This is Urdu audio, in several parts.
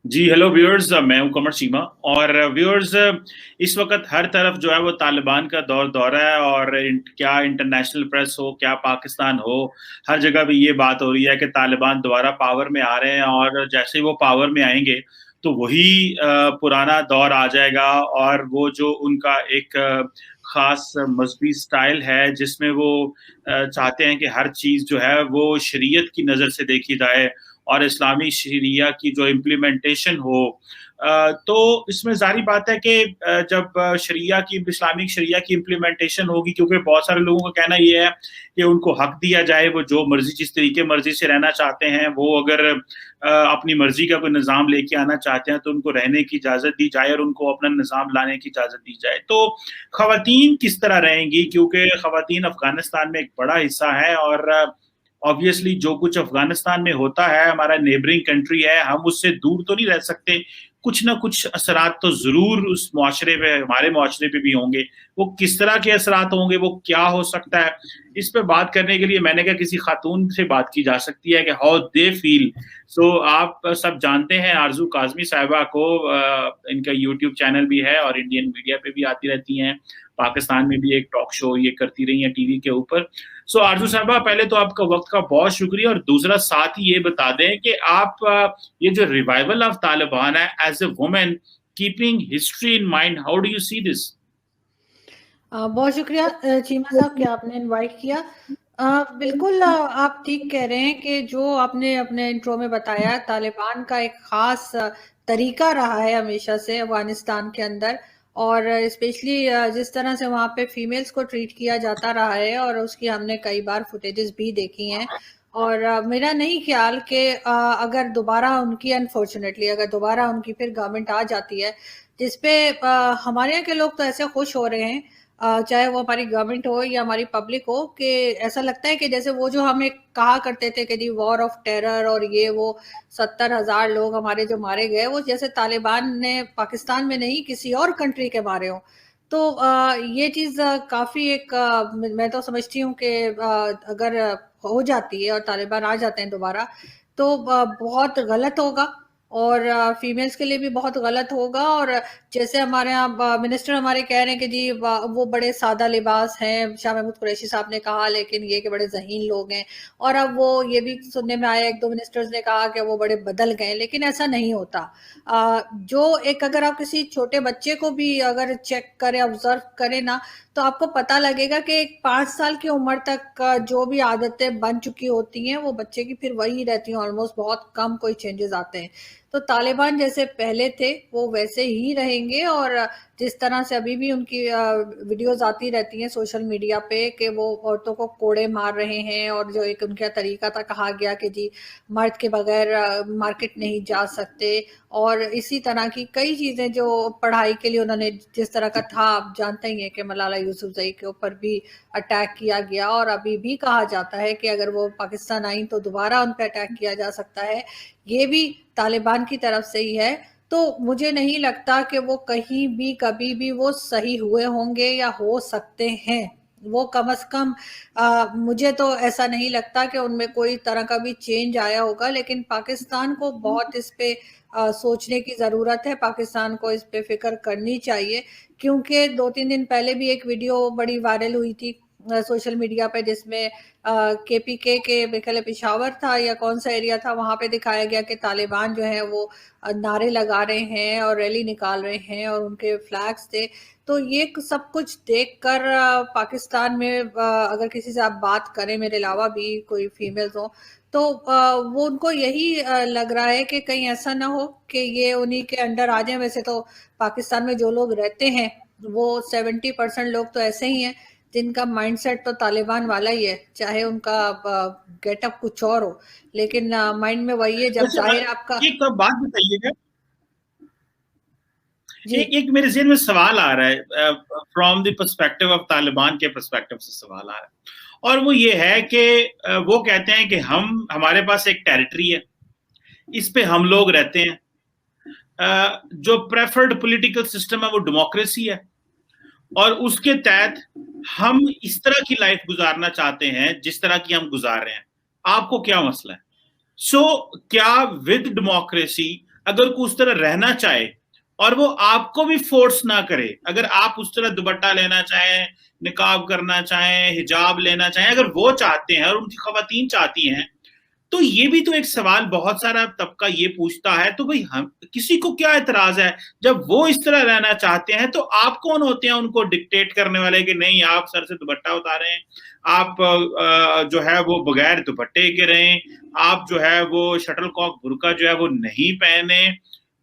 جی ہیلو ویورز، میں ہوں قمر چیمہ. اور ویورز، اس وقت ہر طرف جو ہے وہ طالبان کا دورہ ہے، اور کیا انٹرنیشنل پریس ہو، کیا پاکستان ہو، ہر جگہ بھی یہ بات ہو رہی ہے کہ طالبان دوبارہ پاور میں آ رہے ہیں، اور جیسے وہ پاور میں آئیں گے تو وہی پرانا دور آ جائے گا. اور وہ جو ان کا ایک خاص مذہبی سٹائل ہے جس میں وہ چاہتے ہیں کہ ہر چیز جو ہے وہ شریعت کی نظر سے دیکھی جائے اور اسلامی شریعہ کی جو امپلیمنٹیشن ہو. تو اس میں ظاہری بات ہے کہ جب شریعہ کی اسلامک شریعہ کی امپلیمنٹیشن ہوگی، کیونکہ بہت سارے لوگوں کا کہنا یہ ہے کہ ان کو حق دیا جائے، وہ جو مرضی جس طریقے مرضی سے رہنا چاہتے ہیں، وہ اگر اپنی مرضی کا کوئی نظام لے کے آنا چاہتے ہیں تو ان کو رہنے کی اجازت دی جائے اور ان کو اپنا نظام لانے کی اجازت دی جائے. تو خواتین کس طرح رہیں گی؟ کیونکہ خواتین افغانستان میں ایک بڑا حصہ ہے، اور آبویسلی جو کچھ افغانستان میں ہوتا ہے، ہمارا نیبرنگ کنٹری ہے، ہم اس سے دور تو نہیں رہ سکتے. کچھ نہ کچھ اثرات تو ضرور اس معاشرے پہ، ہمارے معاشرے پہ بھی ہوں گے. وہ کس طرح کے اثرات ہوں گے، وہ کیا ہو سکتا ہے، اس پہ بات کرنے کے لیے میں نے کہا کسی خاتون سے بات کی جا سکتی ہے کہ ہاؤ دے فیل. سو آپ سب جانتے ہیں آرزو کاظمی صاحبہ کو، ان کا یوٹیوب چینل بھی ہے اور انڈین میڈیا پہ بھی آتی رہتی ہیں، پاکستان میں بھی ایک ٹاک شو یہ کرتی رہی ہیں ٹی وی کے اوپر. سو آرزو صاحبہ، پہلے تو آپ کا وقت کا بہت شکریہ، اور دوسرا ساتھ ہی یہ بتا دیں کہ آپ یہ جو ریوائول آف طالبان ہے as a woman keeping history in mind, how do you see this? بہت شکریہ چیمہ صاحب کہ آپ نے انوائٹ کیا. بالکل آپ ٹھیک کہہ رہے ہیں کہ جو آپ نے اپنے انٹرو میں بتایا، طالبان کا ایک خاص طریقہ رہا ہے ہمیشہ سے افغانستان کے اندر، اور اسپیشلی جس طرح سے وہاں پہ فیمیلز کو ٹریٹ کیا جاتا رہا ہے، اور اس کی ہم نے کئی بار فوٹیجز بھی دیکھی ہیں. اور میرا نہیں خیال کہ اگر دوبارہ ان کی انفارچونیٹلی اگر دوبارہ ان کی پھر گورنمنٹ آ جاتی ہے، جس پہ ہمارے یہاں کے لوگ تو ایسے خوش ہو رہے ہیں، چاہے وہ ہماری گورنمنٹ ہو یا ہماری پبلک ہو، کہ ایسا لگتا ہے کہ جیسے وہ جو ہمیں کہا کرتے تھے کہ جی وار آف ٹیرر اور یہ وہ 70,000 لوگ ہمارے جو مارے گئے، وہ جیسے طالبان نے پاکستان میں نہیں کسی اور کنٹری کے مارے ہوں. تو یہ چیز کافی ایک میں تو سمجھتی ہوں کہ اگر ہو جاتی ہے اور طالبان آ جاتے ہیں دوبارہ تو بہت غلط ہوگا، اور فیمیلز کے لیے بھی بہت غلط ہوگا. اور جیسے ہمارے یہاں منسٹر ہمارے کہہ رہے ہیں کہ جی وہ بڑے سادہ لباس ہیں، شاہ محمود قریشی صاحب نے کہا، لیکن یہ کہ بڑے ذہین لوگ ہیں. اور اب وہ یہ بھی سننے میں آیا، ایک دو منسٹرز نے کہا کہ وہ بڑے بدل گئے، لیکن ایسا نہیں ہوتا. جو ایک اگر آپ کسی چھوٹے بچے کو بھی اگر چیک کریں، آبزرو کریں نا، تو آپ کو پتہ لگے گا کہ 5 سال کی عمر تک جو بھی عادتیں بن چکی ہوتی ہیں وہ بچے کی پھر وہی رہتی ہیں، آلموسٹ بہت کم کوئی چینجز آتے ہیں. تو طالبان جیسے پہلے تھے وہ ویسے ہی رہیں گے، اور جس طرح سے ابھی بھی ان کی ویڈیوز آتی رہتی ہیں سوشل میڈیا پہ کہ وہ عورتوں کو کوڑے مار رہے ہیں، اور جو ایک ان کا طریقہ تھا، کہا گیا کہ جی مرد کے بغیر مارکیٹ نہیں جا سکتے، اور اسی طرح کی کئی چیزیں جو پڑھائی کے لیے انہوں نے جس طرح کا تھا. آپ جانتے ہی ہیں کہ ملالہ یوسفزئی کے اوپر بھی اٹیک کیا گیا، اور ابھی بھی کہا جاتا ہے کہ اگر وہ پاکستان آئیں تو دوبارہ ان پہ اٹیک کیا جا سکتا ہے. یہ بھی طالبان کی طرف سے ہی ہے. تو مجھے نہیں لگتا کہ وہ کہیں بھی کبھی بھی وہ صحیح ہوئے ہوں گے یا ہو سکتے ہیں. وہ کم از کم مجھے تو ایسا نہیں لگتا کہ ان میں کوئی طرح کا بھی چینج آیا ہوگا. لیکن پاکستان کو بہت اس پہ سوچنے کی ضرورت ہے، پاکستان کو اس پہ فکر کرنی چاہیے، کیونکہ 2-3 دن پہلے بھی ایک ویڈیو بڑی وائرل ہوئی تھی سوشل میڈیا پہ، جس میں کے پی کے میرے خیال پشاور تھا یا کون سا ایریا تھا، وہاں پہ دکھایا گیا کہ طالبان جو ہے وہ نعرے لگا رہے ہیں اور ریلی نکال رہے ہیں، اور ان کے فلیگز تھے. تو یہ سب کچھ دیکھ کر پاکستان میں اگر کسی سے آپ بات کریں، میرے علاوہ بھی کوئی فیمیلز ہوں، تو وہ ان کو یہی لگ رہا ہے کہ کہیں ایسا نہ ہو کہ یہ انہی کے انڈر آ جائیں. ویسے تو پاکستان میں جو لوگ رہتے ہیں وہ 70% لوگ تو ایسے ہی ہیں جن کا مائنڈ سیٹ تو طالبان والا ہی ہے، چاہے ان کا گیٹ اپ کچھ اور ہو، لیکن مائنڈ میں وہی ہے. جب ظاہر آپ کا ایک بات بتائیے گا، ایک میرے ذہن میں سوال آ رہا ہے from the perspective of Taliban کے پرسپیکٹو سے سوال آ رہا ہے، اور وہ یہ ہے کہ وہ کہتے ہیں کہ ہمارے پاس ایک ٹیریٹری ہے، اس پہ ہم لوگ رہتے ہیں، جو پریفرڈ پولیٹیکل سسٹم ہے وہ ڈیموکریسی ہے، اور اس کے تحت ہم اس طرح کی لائف گزارنا چاہتے ہیں جس طرح کی ہم گزار رہے ہیں. آپ کو کیا مسئلہ ہے؟ سو کیا ود ڈیموکریسی اگر کوئی اس طرح رہنا چاہے اور وہ آپ کو بھی فورس نہ کرے, اگر آپ اس طرح دوپٹہ لینا چاہیں, نقاب کرنا چاہیں, حجاب لینا چاہیں, اگر وہ چاہتے ہیں اور ان کی خواتین چاہتی ہیں, تو یہ بھی تو ایک سوال بہت سارا طبقہ یہ پوچھتا ہے, تو بھئی ہم کسی کو کیا اعتراض ہے جب وہ اس طرح رہنا چاہتے ہیں, تو آپ کون ہوتے ہیں ان کو ڈکٹیٹ کرنے والے کہ نہیں آپ سر سے دوپٹہ اتاریں, آپ جو ہے وہ بغیر دوپٹے کے رہیں, آپ جو ہے وہ شٹل کاک برقع جو ہے وہ نہیں پہنے.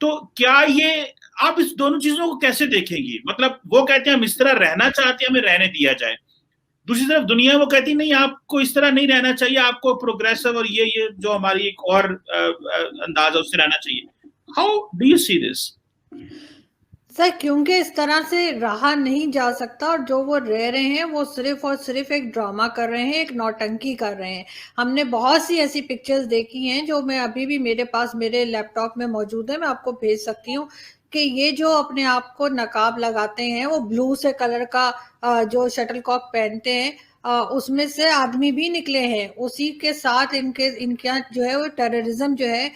تو کیا یہ آپ اس دونوں چیزوں کو کیسے دیکھیں گی؟ مطلب وہ کہتے ہیں ہم اس طرح رہنا چاہتے ہیں, ہمیں رہنے دیا جائے, دوسری طرف دنیا وہ کہتی نہیں آپ کو اس طرح نہیں رہنا چاہیے, آپ کو پروگریسو اور یہ جو ہماری ایک اور انداز ہے اس سے رہنا چاہیے. ہاؤ ڈو یو سی دس؟ سر کیونکہ اس طرح سے رہا نہیں جا سکتا, اور جو وہ رہ رہے ہیں وہ صرف اور صرف ایک ڈرامہ کر رہے ہیں, ایک نوٹنکی کر رہے ہیں. ہم نے بہت سی ایسی پکچرز دیکھی ہیں جو میں ابھی بھی میرے پاس میرے لیپ ٹاپ میں موجود ہے, میں آپ کو بھیج سکتی ہوں, کہ یہ جو اپنے آپ کو نقاب لگاتے ہیں وہ بلو سے کلر کا جو شٹل کاک پہنتے ہیں, اس میں سے آدمی بھی نکلے ہیں, اسی کے ساتھ ان کے جو ہے وہ ٹیررزم جو ہے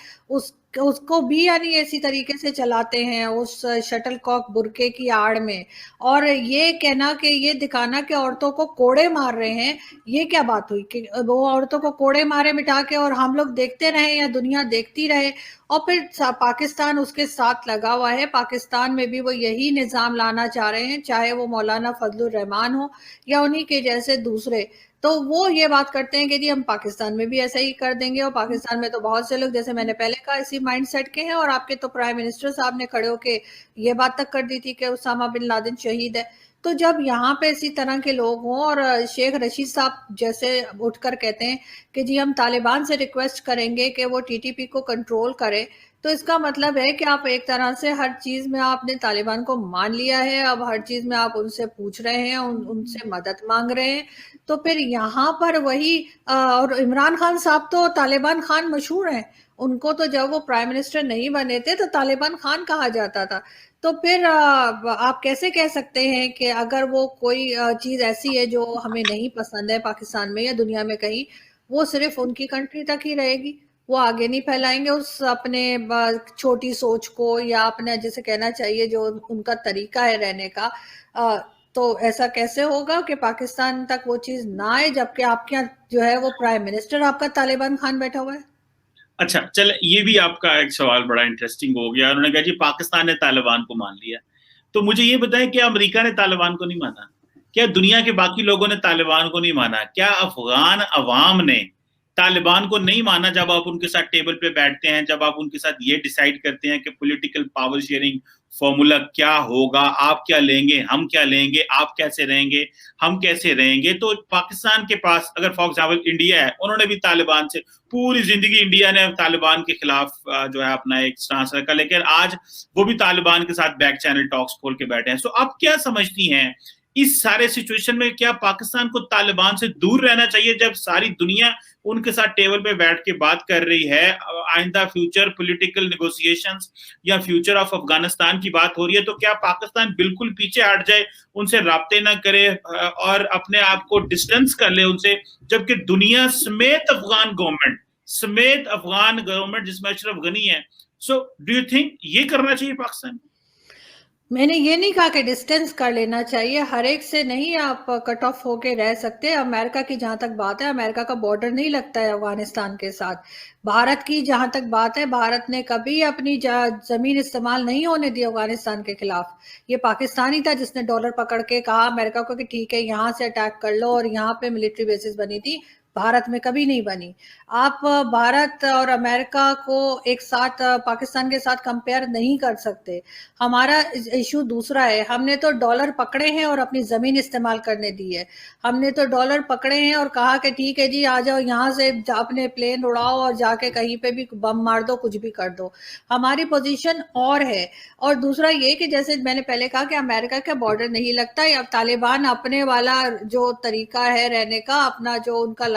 اس کو بھی یعنی اسی طریقے سے چلاتے ہیں اس شٹل کاک برقعے کی آڑ میں. اور یہ کہنا کہ یہ دکھانا کہ عورتوں کو کوڑے مار رہے ہیں, یہ کیا بات ہوئی کہ وہ عورتوں کو کوڑے مارے مٹا کے اور ہم لوگ دیکھتے رہے یا دنیا دیکھتی رہے. اور پھر پاکستان اس کے ساتھ لگا ہوا ہے, پاکستان میں بھی وہ یہی نظام لانا چاہ رہے ہیں, چاہے وہ مولانا فضل الرحمان ہو یا انہی کے جیسے دوسرے. تو وہ یہ بات کرتے ہیں کہ جی ہم پاکستان میں بھی ایسا ہی کر دیں گے, اور پاکستان میں تو بہت سے لوگ جیسے میں نے پہلے کہا اسی مائنڈ سیٹ کے ہیں, اور آپ کے تو پرائم منسٹر صاحب نے کھڑے ہو کے یہ بات تک کر دی تھی کہ اسامہ بن لادن شہید ہے. تو جب یہاں پہ اسی طرح کے لوگ ہوں اور شیخ رشید صاحب جیسے اٹھ کر کہتے ہیں کہ جی ہم طالبان سے ریکویسٹ کریں گے کہ وہ ٹی ٹی پی کو کنٹرول کرے, تو اس کا مطلب ہے کہ آپ ایک طرح سے ہر چیز میں آپ نے طالبان کو مان لیا ہے, اب ہر چیز میں آپ ان سے پوچھ رہے ہیں, ان سے مدد مانگ رہے ہیں. تو پھر یہاں پر وہی اور عمران خان صاحب تو طالبان خان مشہور ہیں, ان کو تو جب وہ پرائم منسٹر نہیں بنے تھے تو طالبان خان کہا جاتا تھا. تو پھر آپ کیسے کہہ سکتے ہیں کہ اگر وہ کوئی چیز ایسی ہے جو ہمیں نہیں پسند ہے پاکستان میں یا دنیا میں کہیں, وہ صرف ان کی کنٹری تک ہی رہے گی, وہ آگے نہیں پھیلائیں گے اس اپنے چھوٹی سوچ کو, یا اپنے جیسے کہنا چاہیے جو ان کا طریقہ ہے رہنے کا. تو ایسا کیسے ہوگا کہ پاکستان تک وہ چیز نہ آئے جبکہ آپ کے یہاں جو ہے وہ پرائم منسٹر آپ کا طالبان خان بیٹھا ہوا ہے؟ اچھا چل, یہ بھی آپ کا ایک سوال بڑا انٹرسٹنگ ہو گیا, انہوں نے کہا جی پاکستان نے طالبان کو مان لیا. تو مجھے یہ بتائیں کیا امریکہ نے طالبان کو نہیں مانا؟ کیا دنیا کے باقی لوگوں نے طالبان کو نہیں مانا؟ کیا افغان عوام نے طالبان کو نہیں مانا جب آپ ان کے ساتھ ٹیبل پہ بیٹھتے ہیں, جب آپ ان کے ساتھ یہ ڈیسائیڈ کرتے ہیں کہ پولیٹیکل پاور شیئرنگ فارمولا کیا ہوگا, آپ کیا لیں گے, ہم کیا لیں گے, آپ کیسے رہیں گے, ہم کیسے رہیں گے. تو پاکستان کے پاس اگر فار ایگزامپل انڈیا ہے, انہوں نے بھی طالبان سے پوری زندگی انڈیا نے طالبان کے خلاف جو ہے اپنا ایک سٹانس رکھا, لیکن آج وہ بھی طالبان کے ساتھ بیک چینل ٹاکس کھول کے بیٹھے ہیں. سو آپ کیا سمجھتی ہیں اس سارے سچویشن میں, کیا پاکستان کو طالبان سے دور رہنا چاہیے جب ساری دنیا ان کے ساتھ ٹیبل پہ بیٹھ کے بات کر رہی ہے, آئندہ فیوچر پولیٹیکل نیگوسیشنز یا فیوچر آف افغانستان کی بات ہو رہی ہے, تو کیا پاکستان بالکل پیچھے ہٹ جائے, ان سے رابطے نہ کرے اور اپنے آپ کو ڈسٹنس کر لے ان سے, جبکہ دنیا سمیت افغان گورنمنٹ جس میں اشرف غنی ہے. سو ڈو یو تھنک یہ کرنا چاہیے پاکستان؟ میں نے یہ نہیں کہا کہ ڈسٹنس کر لینا چاہیے, ہر ایک سے نہیں آپ کٹ آف ہو کے رہ سکتے. امریکہ کی جہاں تک بات ہے, امریکہ کا بارڈر نہیں لگتا ہے افغانستان کے ساتھ. بھارت کی جہاں تک بات ہے, بھارت نے کبھی اپنی زمین استعمال نہیں ہونے دی افغانستان کے خلاف. یہ پاکستانی تھا جس نے ڈالر پکڑ کے کہا امریکہ کو کہ ٹھیک ہے یہاں سے اٹیک کر لو, اور یہاں پہ ملٹری بیسز بنی تھی, بھارت میں کبھی نہیں بنی. آپ بھارت اور امریکہ کو ایک ساتھ پاکستان کے ساتھ کمپیئر نہیں کر سکتے. ہمارا ایشو دوسرا ہے, ہم نے تو ڈالر پکڑے ہیں اور اپنی زمین استعمال کرنے دی ہے. ہم نے تو ڈالر پکڑے ہیں اور کہا کہ ٹھیک ہے جی آ جاؤ یہاں سے اپنے پلین اڑاؤ اور جا کے کہیں پہ بھی بم مار دو, کچھ بھی کر دو. ہماری پوزیشن اور ہے. اور دوسرا یہ کہ جیسے میں نے پہلے کہا کہ امریکہ کا بارڈر نہیں لگتا, یا طالبان اپنے والا جو طریقہ ہے رہنے کا, اپنا جو ان کا